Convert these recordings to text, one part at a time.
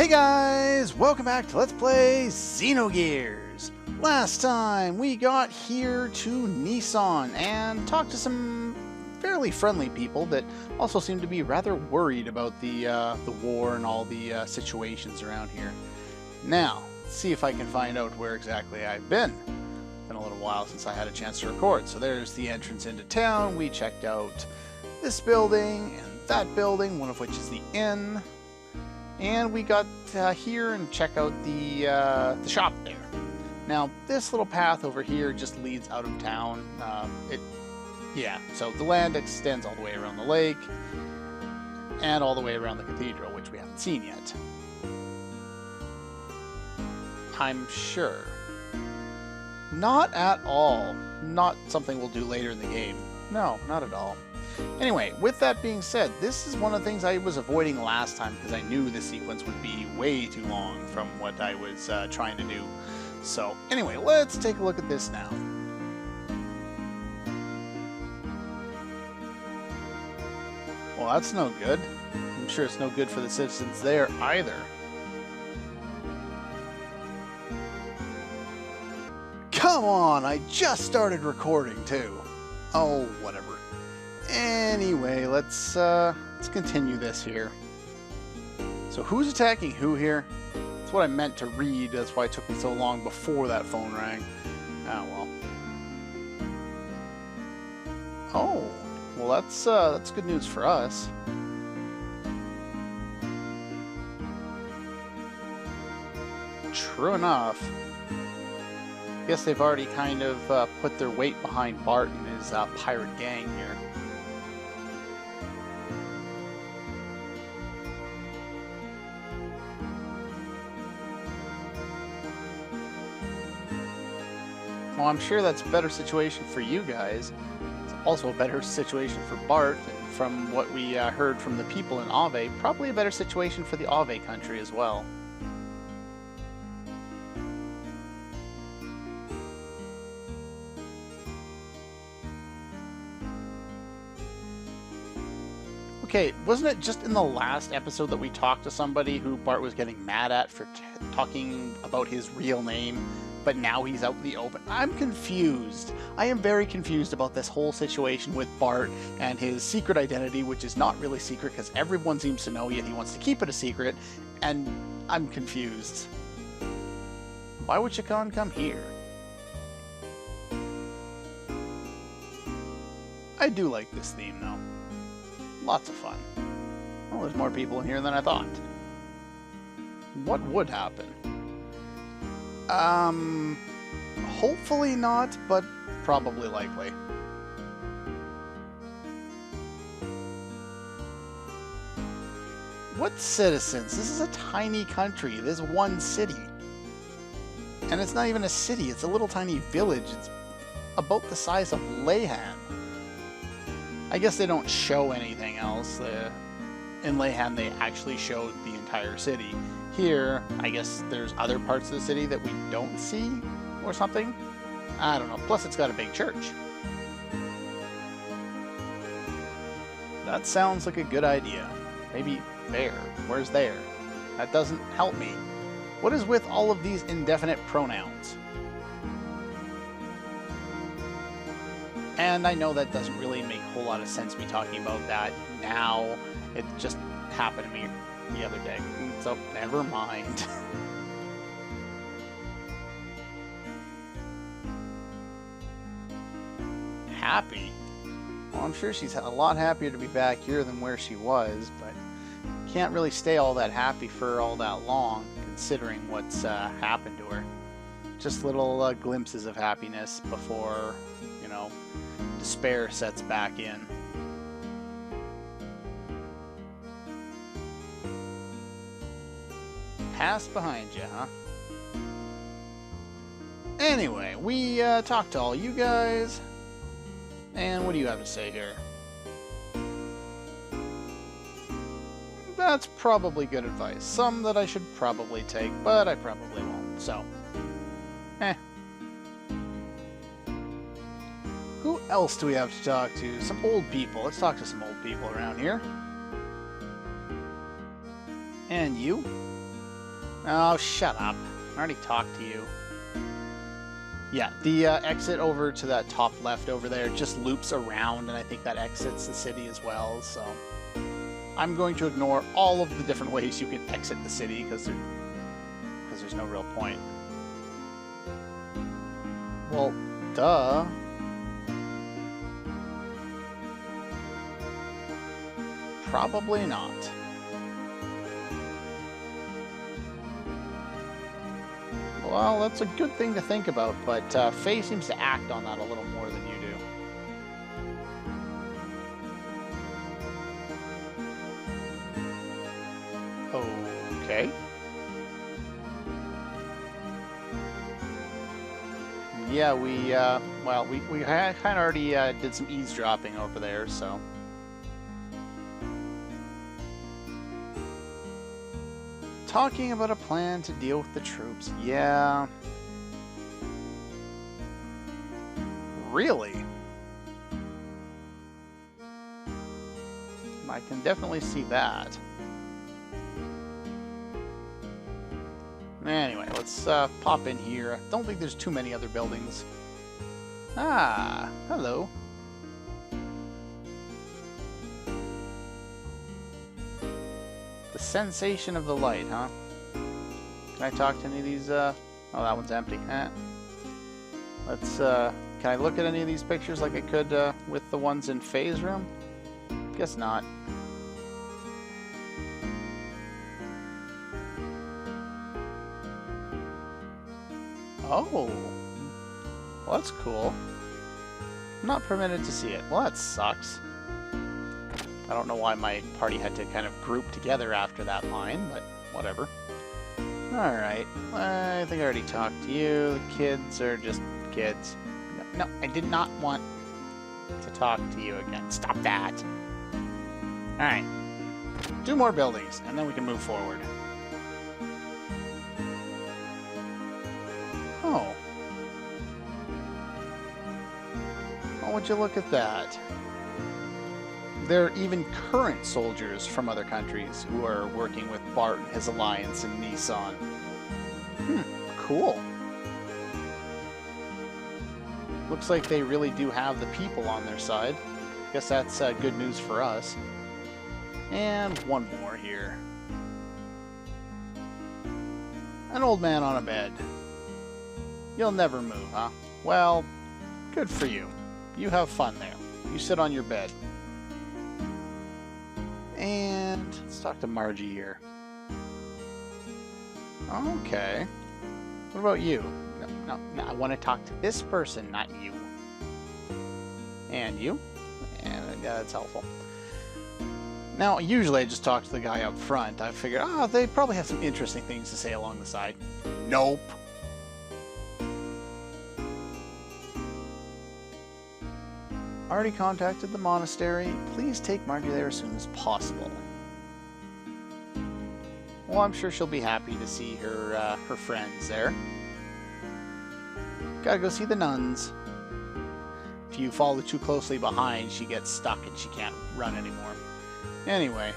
Hey guys! Welcome back to Let's Play Xenogears! Last time we got here to Nisan and talked to some fairly friendly people that also seem to be rather worried about the war and all the situations around here. Now, let's see if I can find out where exactly I've been. It's been a little while since I had a chance to record. So there's the entrance into town. We checked out this building and that building, one of which is the inn. And we got here and check out the shop there. Now, this little path over here just leads out of town. So the land extends all the way around the lake and all the way around the cathedral, which we haven't seen yet. I'm sure. Not at all. Not something we'll do later in the game. No, not at all. Anyway, with that being said, this is one of the things I was avoiding last time because I knew the sequence would be way too long from what I was trying to do. So, anyway, let's take a look at this now. Well, that's no good. I'm sure it's no good for the citizens there either. Come on, I just started recording too. Oh, whatever. Anyway, let's continue this here. So who's attacking who here? That's what I meant to read. That's why it took me so long before that phone rang. Oh well. Oh, well that's good news for us. True enough. Guess they've already kind of put their weight behind Bart and his pirate gang here. Well, I'm sure that's a better situation for you guys. It's also a better situation for Bart, and from what we heard from the people in Ave, probably a better situation for the Ave country as well. Okay, wasn't it just in the last episode that we talked to somebody who Bart was getting mad at for talking about his real name, but now he's out in the open? I'm confused. I am very confused about this whole situation with Bart and his secret identity, which is not really secret because everyone seems to know, yet he wants to keep it a secret, and I'm confused. Why would Chacon come here? I do like this theme, though. Lots of fun. Well, there's more people in here than I thought. What would happen? Hopefully not, but probably likely. What citizens? This is a tiny country. There's one city. And it's not even a city. It's a little tiny village. It's about the size of Leyhan. I guess they don't show anything else. In Leyhan, they actually showed the entire city. Here, I guess there's other parts of the city that we don't see, or something. I don't know. Plus, it's got a big church. That sounds like a good idea. Maybe there. Where's there? That doesn't help me. What is with all of these indefinite pronouns? And I know that doesn't really make a whole lot of sense, me talking about that now. It just happened to me the other day. So, never mind. Happy? Well, I'm sure she's a lot happier to be back here than where she was, but can't really stay all that happy for all that long, considering what's happened to her. Just little glimpses of happiness before, you know, despair sets back in. Past behind you, huh? Anyway, we talked to all you guys. And what do you have to say here? That's probably good advice. Some that I should probably take, but I probably won't, so. Who else do we have to talk to? Some old people. Let's talk to some old people around here. And you? Oh, shut up. I already talked to you. Yeah, the exit over to that top left over there just loops around, and I think that exits the city as well, so... I'm going to ignore all of the different ways you can exit the city, because there's no real point. Well, duh. Probably not. Well, that's a good thing to think about, but Faye seems to act on that a little more than you do. Okay. Yeah, we kind of already did some eavesdropping over there, so... Talking about a plan to deal with the troops. Yeah. Really? I can definitely see that. Anyway, let's pop in here. I don't think there's too many other buildings. Ah, hello. The sensation of the light, huh? Can I talk to any of these, Oh, that one's empty. Let's, can I look at any of these pictures like I could, with the ones in Faye's room? Guess not. Oh. Well, that's cool. I'm not permitted to see it. Well, that sucks. I don't know why my party had to kind of group together after that line, but whatever. Alright, I think I already talked to you. The kids are just kids. No, I did not want to talk to you again. Stop that! Alright. 2 more buildings, and then we can move forward. Oh. Oh, would you look at that? There are even current soldiers from other countries who are working with Bart and his alliance in Nisan. Cool. Looks like they really do have the people on their side. Guess that's good news for us. And one more here. An old man on a bed. You'll never move, huh? Well, good for you. You have fun there. You sit on your bed. And let's talk to Margie here. Okay. What about you? No, I want to talk to this person, not you. And you? And yeah, that's helpful. Now, usually I just talk to the guy up front. I figure, oh, they probably have some interesting things to say along the side. Nope. Already contacted the monastery. Please take Margie there as soon as possible. Well, I'm sure she'll be happy to see her friends there. Gotta go see the nuns. If you follow too closely behind, she gets stuck and she can't run anymore. Anyway,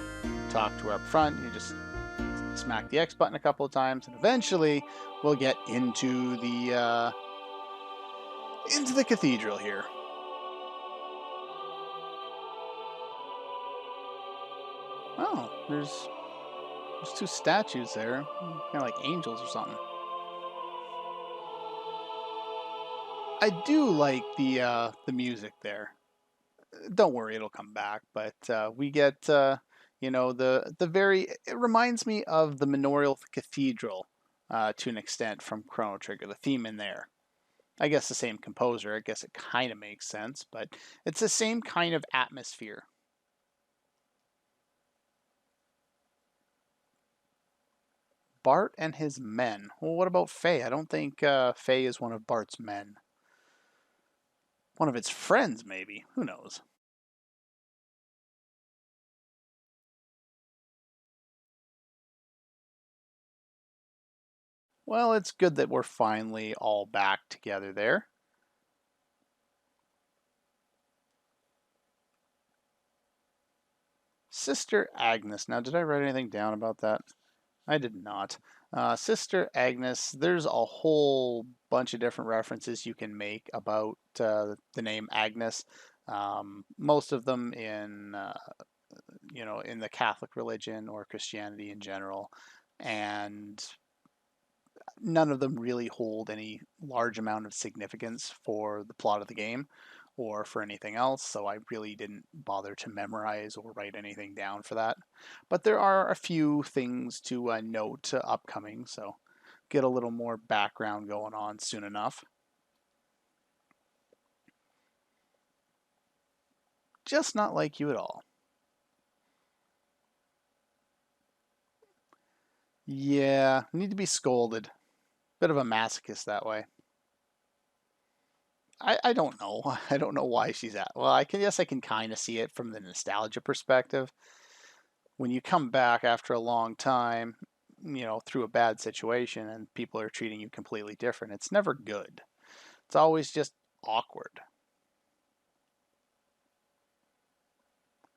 talk to her up front. You just smack the X button a couple of times, and eventually we'll get into the cathedral here. Oh, there's 2 statues there, kind of like angels or something. I do like the music there. Don't worry, it'll come back. But we get you know, the very, it reminds me of the Manorial Cathedral to an extent from Chrono Trigger. The theme in there. I guess the same composer. I guess it kind of makes sense, but it's the same kind of atmosphere. Bart and his men. Well, what about Faye? I don't think Faye is one of Bart's men. One of its friends, maybe. Who knows? Well, it's good that we're finally all back together there. Sister Agnes. Now, did I write anything down about that? I did not. Sister Agnes, there's a whole bunch of different references you can make about the name Agnes. Most of them in, in the Catholic religion or Christianity in general. And none of them really hold any large amount of significance for the plot of the game or for anything else, so I really didn't bother to memorize or write anything down for that. But there are a few things to note upcoming, so get a little more background going on soon enough. Just not like you at all. Yeah, need to be scolded. Bit of a masochist that way. I don't know. I don't know why she's at. Well, I can kind of see it from the nostalgia perspective. When you come back after a long time, through a bad situation and people are treating you completely different, it's never good. It's always just awkward.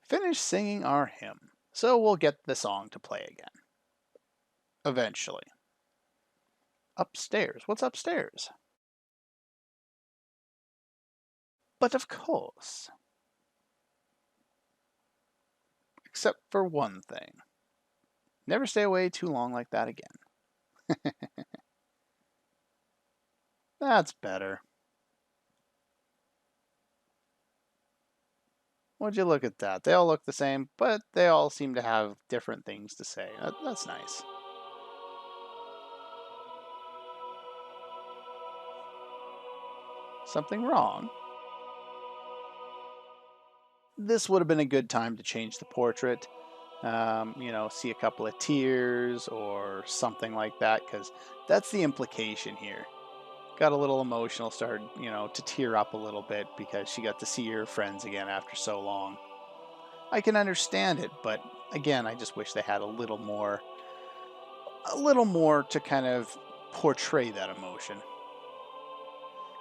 Finish singing our hymn, so we'll get the song to play again. Eventually. Upstairs. What's upstairs? But of course. Except for one thing. Never stay away too long like that again. That's better. Would you look at that? They all look the same, but they all seem to have different things to say. That's nice. Something wrong? This would have been a good time to change the portrait. See a couple of tears or something like that, because that's the implication here. Got a little emotional, started, to tear up a little bit because she got to see her friends again after so long. I can understand it, but again, I just wish they had a little more to kind of portray that emotion.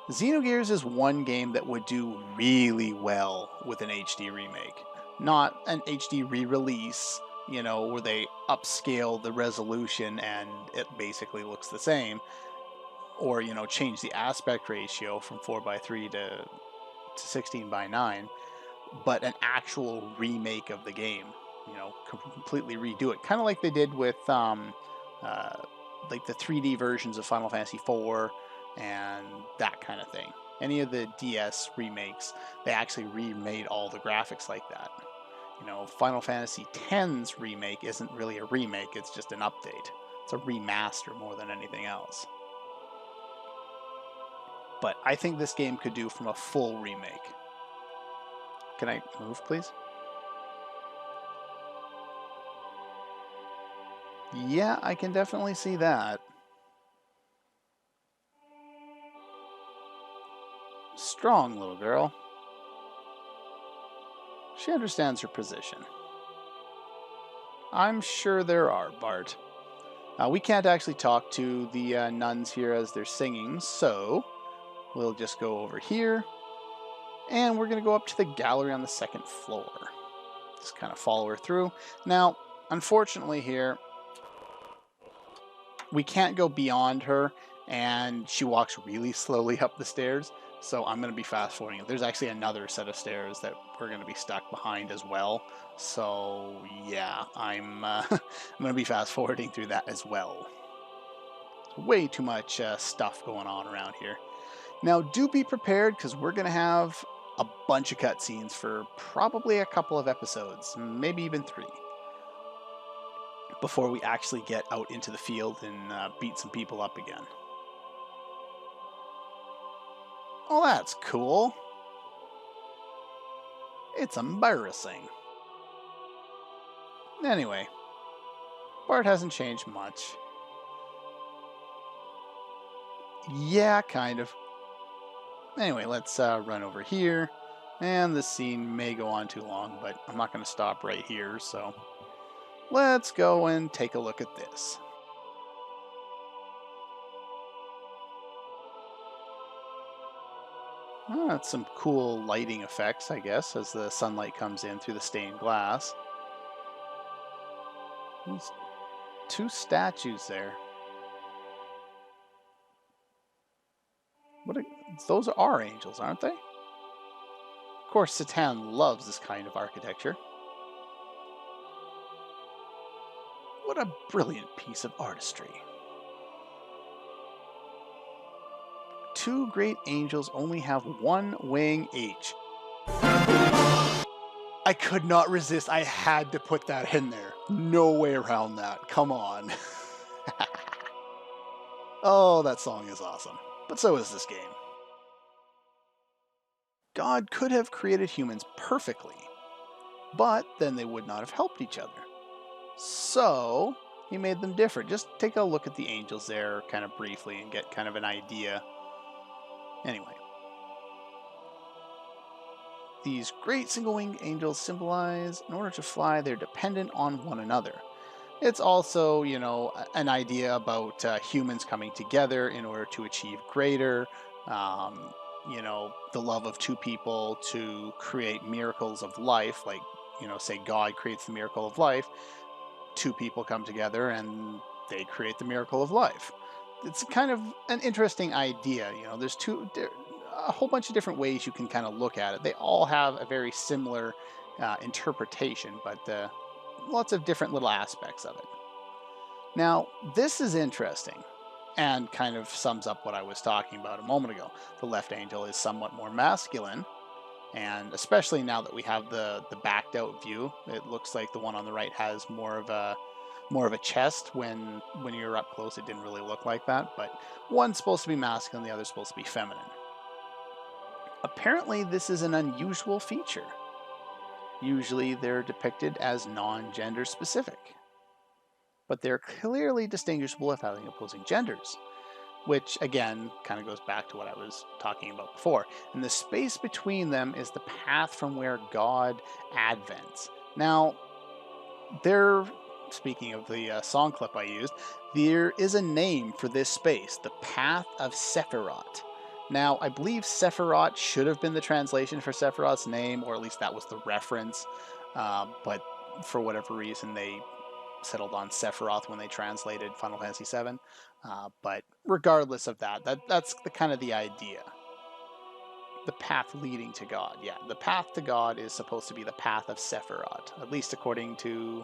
Xenogears is one game that would do really well with an HD remake. Not an HD re-release, where they upscale the resolution and it basically looks the same, or, change the aspect ratio from 4:3 to 16:9, but an actual remake of the game, completely redo it. Kind of like they did with like the 3D versions of Final Fantasy IV and that kind of thing. Any of the DS remakes, they actually remade all the graphics like that. Final Fantasy X's remake isn't really a remake, it's just an update. It's a remaster more than anything else. But I think this game could do from a full remake. Can I move, please? Yeah, I can definitely see that. Strong little girl. She understands her position. I'm sure there are, Bart. We can't actually talk to the nuns here as they're singing, so we'll just go over here. And we're going to go up to the gallery on the second floor. Just kind of follow her through. Now, unfortunately here, we can't go beyond her, and she walks really slowly up the stairs, so I'm going to be fast forwarding. There's actually another set of stairs that we're going to be stuck behind as well, so yeah, I'm going to be fast forwarding through that as well. Way too much stuff going on around here. Now, do be prepared, because we're going to have a bunch of cutscenes for probably a couple of episodes, maybe even 3, before we actually get out into the field and beat some people up again. Oh, that's cool. It's embarrassing. Anyway, Bart hasn't changed much. Yeah, kind of. Anyway, let's run over here. And this scene may go on too long, but I'm not going to stop right here, so let's go and take a look at this. Oh, that's some cool lighting effects, I guess, as the sunlight comes in through the stained glass. two statues there. Those are angels, aren't they? Of course, Satan loves this kind of architecture. What a brilliant piece of artistry. Two great angels only have one wing each. I could not resist. I had to put that in there. No way around that. Come on. Oh, that song is awesome. But so is this game. God could have created humans perfectly, but then they would not have helped each other. So he made them different. Just take a look at the angels there kind of briefly and get kind of an idea. Anyway. These great single-winged angels symbolize, in order to fly, they're dependent on one another. It's also, you know, an idea about humans coming together in order to achieve greater, you know, the love of two people to create miracles of life. Like, you know, say God creates the miracle of life, two people come together and they create the miracle of life. It's kind of an interesting idea. You know, there's a whole bunch of different ways you can kind of look at it. They all have a very similar interpretation, but lots of different little aspects of it. Now, this is interesting and kind of sums up what I was talking about a moment ago. The left angel is somewhat more masculine, and especially now that we have the backed out view, it looks like the one on the right has more of a chest. When you're up close, it didn't really look like that, but one's supposed to be masculine, the other's supposed to be feminine. Apparently, this is an unusual feature. Usually, they're depicted as non-gender specific, but they're clearly distinguishable as having opposing genders, which again kind of goes back to what I was talking about before. And the space between them is the path from where God advents. Now, speaking of the song clip I used, there is a name for this space, the Path of Sephiroth. Now, I believe Sephiroth should have been the translation for Sephiroth's name, or at least that was the reference, but for whatever reason they settled on Sephiroth when they translated Final Fantasy VII. But regardless of that, that's the kind of the idea. The path leading to God. Yeah, the path to God is supposed to be the path of Sephiroth, at least according to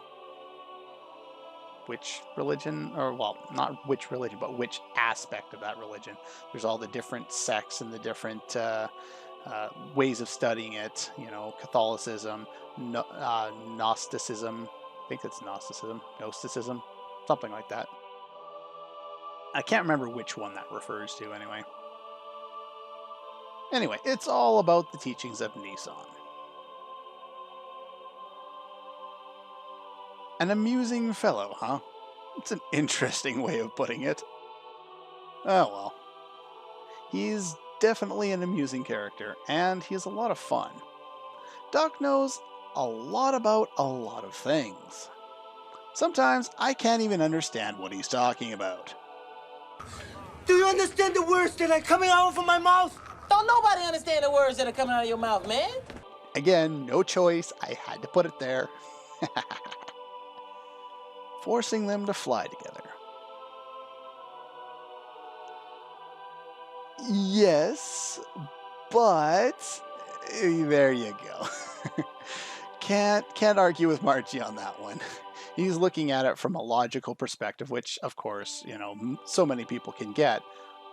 which religion, or well, not which religion, but which aspect of that religion. There's all the different sects and the different ways of studying it. You know, Catholicism, Gnosticism. I think that's Gnosticism, something like that. I can't remember which one that refers to anyway. Anyway, it's all about the teachings of Nisan. An amusing fellow, huh? It's an interesting way of putting it. Oh well. He's definitely an amusing character, and he has a lot of fun. Doc knows a lot about a lot of things. Sometimes I can't even understand what he's talking about. Do you understand the words that are coming out of my mouth? Don't nobody understand the words that are coming out of your mouth, man. Again, no choice. I had to put it there. Forcing them to fly together. Yes, but there you go. Can't argue with Margie on that one. He's looking at it from a logical perspective, which, of course, you know, so many people can get.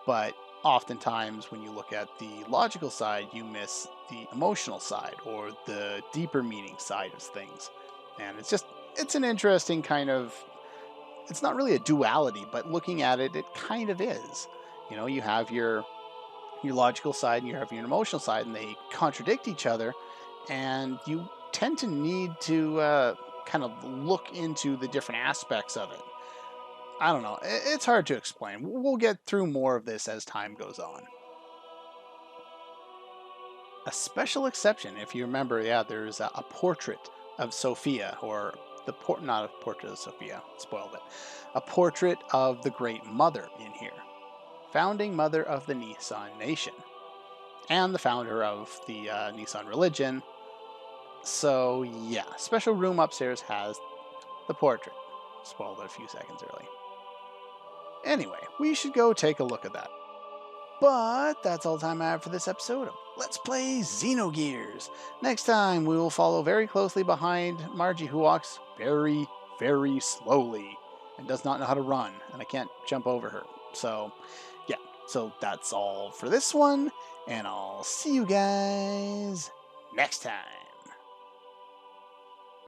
But oftentimes, when you look at the logical side, you miss the emotional side or the deeper meaning side of things. And it's an interesting kind of, it's not really a duality, but looking at it, it kind of is. You know, you have your logical side and you have your emotional side, and they contradict each other, and you tend to need to kind of look into the different aspects of it. I don't know. It's hard to explain. We'll get through more of this as time goes on. A special exception, if you remember, yeah, there's a portrait of Sophia, or not a portrait of Sophia, spoiled it. A portrait of the Great Mother in here. Founding mother of the Nisan nation. And the founder of the Nisan religion. So, yeah, special room upstairs has the portrait. spoiled it a few seconds early. Anyway, we should go take a look at that. But that's all the time I have for this episode of Let's Play Xenogears. Next time, we will follow very closely behind Margie, who walks very, very slowly and does not know how to run, and I can't jump over her. So, yeah, so that's all for this one, and I'll see you guys next time.